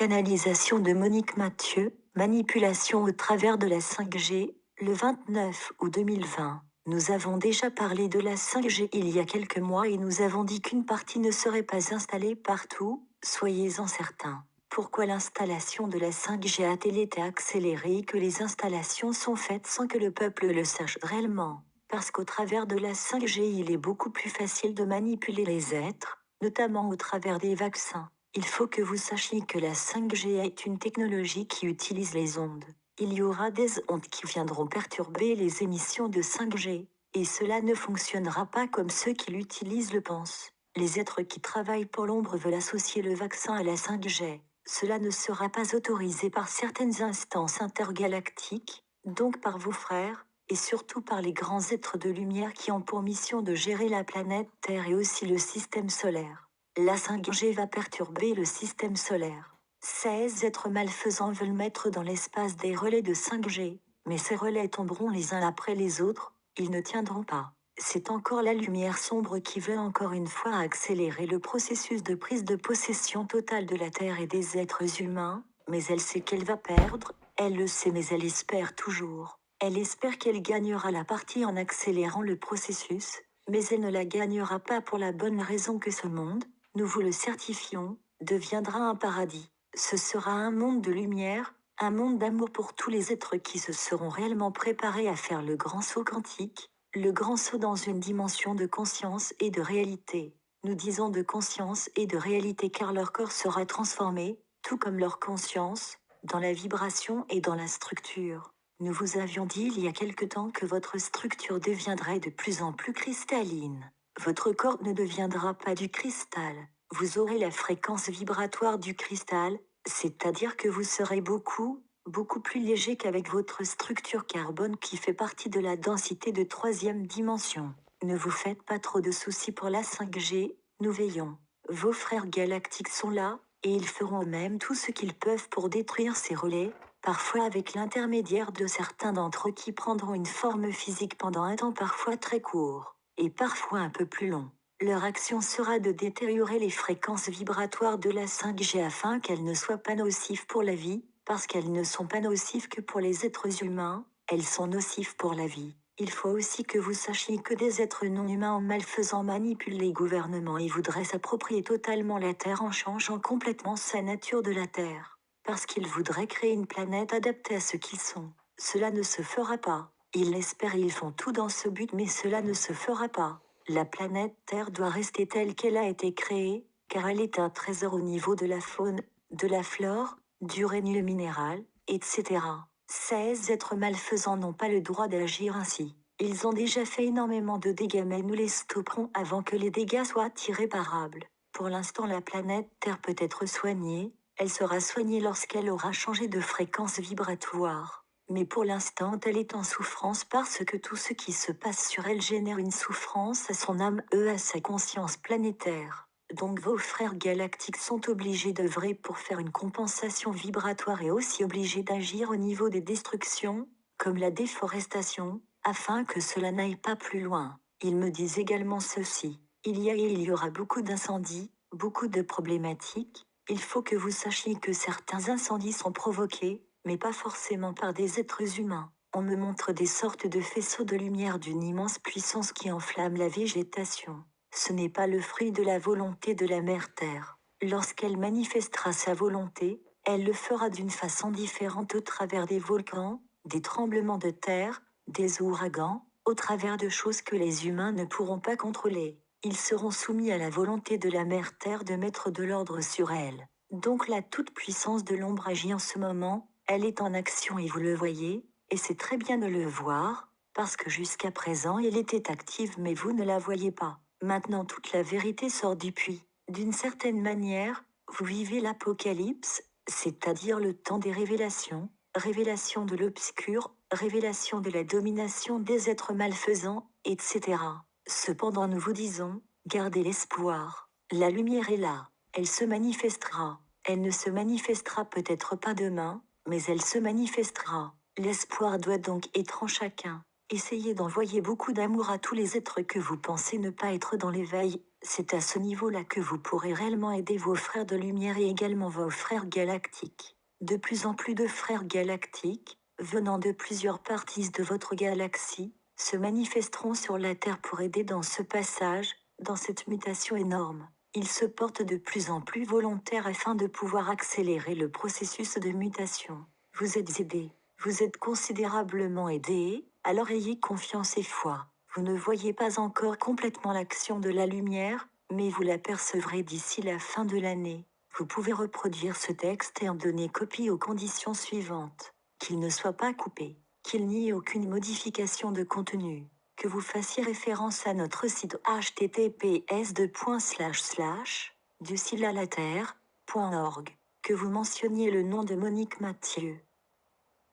Canalisation de Monique Mathieu, manipulation au travers de la 5G, le 29 août 2020. Nous avons déjà parlé de la 5G il y a quelques mois et nous avons dit qu'une partie ne serait pas installée partout, soyez-en certains. Pourquoi l'installation de la 5G a-t-elle été accélérée et que les installations sont faites sans que le peuple le sache réellement? Parce qu'au travers de la 5G il est beaucoup plus facile de manipuler les êtres, notamment au travers des vaccins. Il faut que vous sachiez que la 5G est une technologie qui utilise les ondes. Il y aura des ondes qui viendront perturber les émissions de 5G, et cela ne fonctionnera pas comme ceux qui l'utilisent le pensent. Les êtres qui travaillent pour l'ombre veulent associer le vaccin à la 5G. Cela ne sera pas autorisé par certaines instances intergalactiques, donc par vos frères, et surtout par les grands êtres de lumière qui ont pour mission de gérer la planète Terre et aussi le système solaire. La 5G va perturber le système solaire. 16 êtres malfaisants veulent mettre dans l'espace des relais de 5G, mais ces relais tomberont les uns après les autres, ils ne tiendront pas. C'est encore la lumière sombre qui veut encore une fois accélérer le processus de prise de possession totale de la Terre et des êtres humains, mais elle sait qu'elle va perdre, elle le sait mais elle espère toujours. Elle espère qu'elle gagnera la partie en accélérant le processus, mais elle ne la gagnera pas pour la bonne raison que ce monde, nous vous le certifions, deviendra un paradis. Ce sera un monde de lumière, un monde d'amour pour tous les êtres qui se seront réellement préparés à faire le grand saut quantique, le grand saut dans une dimension de conscience et de réalité. Nous disons de conscience et de réalité car leur corps sera transformé, tout comme leur conscience, dans la vibration et dans la structure. Nous vous avions dit il y a quelque temps que votre structure deviendrait de plus en plus cristalline. Votre corps ne deviendra pas du cristal. Vous aurez la fréquence vibratoire du cristal, c'est-à-dire que vous serez beaucoup plus léger qu'avec votre structure carbone qui fait partie de la densité de troisième dimension. Ne vous faites pas trop de soucis pour la 5G, nous veillons. Vos frères galactiques sont là, et ils feront eux-mêmes tout ce qu'ils peuvent pour détruire ces relais, parfois avec l'intermédiaire de certains d'entre eux qui prendront une forme physique pendant un temps parfois très court, et parfois un peu plus long. Leur action sera de détériorer les fréquences vibratoires de la 5G afin qu'elles ne soient pas nocives pour la vie, parce qu'elles ne sont pas nocives que pour les êtres humains, elles sont nocives pour la vie. Il faut aussi que vous sachiez que des êtres non humains en malfaisant manipulent les gouvernements et voudraient s'approprier totalement la Terre en changeant complètement sa nature de la Terre. Parce qu'ils voudraient créer une planète adaptée à ce qu'ils sont. Cela ne se fera pas. Ils l'espèrent et ils font tout dans ce but mais cela ne se fera pas. La planète Terre doit rester telle qu'elle a été créée, car elle est un trésor au niveau de la faune, de la flore, du règne minéral, etc. 16 êtres malfaisants n'ont pas le droit d'agir ainsi. Ils ont déjà fait énormément de dégâts mais nous les stopperons avant que les dégâts soient irréparables. Pour l'instant la planète Terre peut être soignée, elle sera soignée lorsqu'elle aura changé de fréquence vibratoire. Mais pour l'instant elle est en souffrance parce que tout ce qui se passe sur elle génère une souffrance à son âme à sa conscience planétaire. Donc vos frères galactiques sont obligés d'œuvrer pour faire une compensation vibratoire et aussi obligés d'agir au niveau des destructions, comme la déforestation, afin que cela n'aille pas plus loin. Ils me disent également ceci. Il y a et il y aura beaucoup d'incendies, beaucoup de problématiques. Il faut que vous sachiez que certains incendies sont provoqués, mais pas forcément par des êtres humains. On me montre des sortes de faisceaux de lumière d'une immense puissance qui enflamme la végétation. Ce n'est pas le fruit de la volonté de la mère Terre. Lorsqu'elle manifestera sa volonté, elle le fera d'une façon différente au travers des volcans, des tremblements de terre, des ouragans, au travers de choses que les humains ne pourront pas contrôler. Ils seront soumis à la volonté de la mère Terre de mettre de l'ordre sur elle. Donc la toute-puissance de l'ombre agit en ce moment, elle est en action et vous le voyez, et c'est très bien de le voir, parce que jusqu'à présent elle était active mais vous ne la voyez pas. Maintenant toute la vérité sort du puits. D'une certaine manière, vous vivez l'Apocalypse, c'est-à-dire le temps des révélations, révélation de l'obscur, révélation de la domination des êtres malfaisants, etc. Cependant nous vous disons, gardez l'espoir. La lumière est là, elle se manifestera. Elle ne se manifestera peut-être pas demain, mais elle se manifestera. L'espoir doit donc être en chacun. Essayez d'envoyer beaucoup d'amour à tous les êtres que vous pensez ne pas être dans l'éveil, C'est à ce niveau-là que vous pourrez réellement aider vos frères de lumière et également vos frères galactiques. De plus en plus de frères galactiques, venant de plusieurs parties de votre galaxie, se manifesteront sur la Terre pour aider dans ce passage, dans cette mutation énorme. Ils se portent de plus en plus volontaires afin de pouvoir accélérer le processus de mutation. Vous êtes aidés. Vous êtes considérablement aidés, alors ayez confiance et foi. Vous ne voyez pas encore complètement l'action de la lumière, mais vous l'apercevrez d'ici la fin de l'année. Vous pouvez reproduire ce texte et en donner copie aux conditions suivantes. Qu'il ne soit pas coupé, qu'il n'y ait aucune modification de contenu, que vous fassiez référence à notre site https://ducilalaterre.org, que vous mentionniez le nom de Monique Mathieu,